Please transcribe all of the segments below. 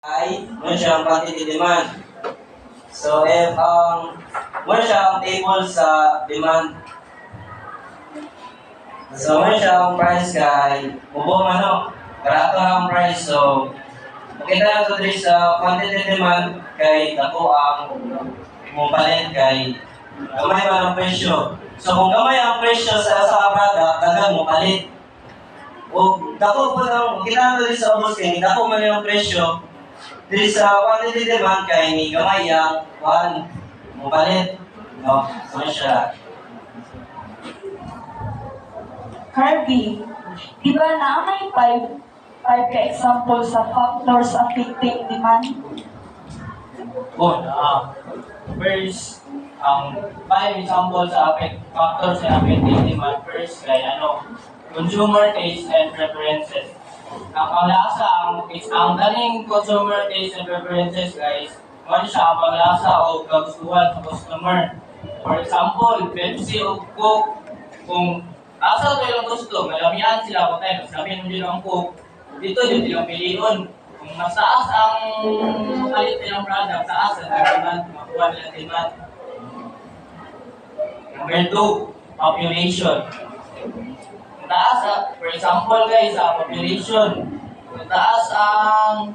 ay mo siyang quantity demand. So if mo siyang table sa demand. So mo siyang price kay ubo man barato ang price. So makita na to diri sa quantity demand kay dako ang mupalit kay gamay man ang presyo. So kung gamay ang presyo sa product, daghan mo palit. O dako po lang kita na diri sa ubos kay dako man ang presyo. Diri sa quantity demand kay ni gamay ang kuan mo palit. No, so siya. Harvey, di ba na may five ka example sa factors affecting demand? First, five example sa factors na affecting demand. First, kay consumer taste and preferences. Ang panglasa, ang galing consumer taste and preferences, guys, ano siya ang panglasa o kagustuhan sa customer. For example, Pepsi o Coke, kung asa ito yung gusto, malamihan sila kung tayo, sabihin mo din ang Coke, dito yung piliin. Kung mas taas ang quality ng product, taas ang demand, makuha nila demand. Number 2, population. Kung taas, for example guys, population. Kung taas ang,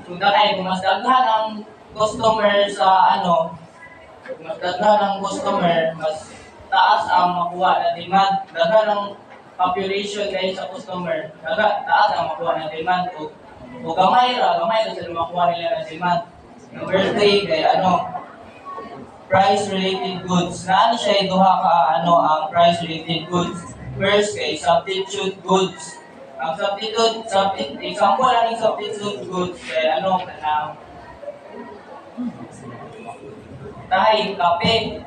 kung mas daghan ang customer sa kung mas daghan ang customer, mas taas ang makuha na demand. Daghan ang population guys sa customer, taas ang makuha na demand. O gamay ra sa makuha nila na demand. Number 3 kay price related goods. Naano siya duha ka ang price related goods. First kay substitute goods. Ang example lang ng substitute goods kay tayo kape.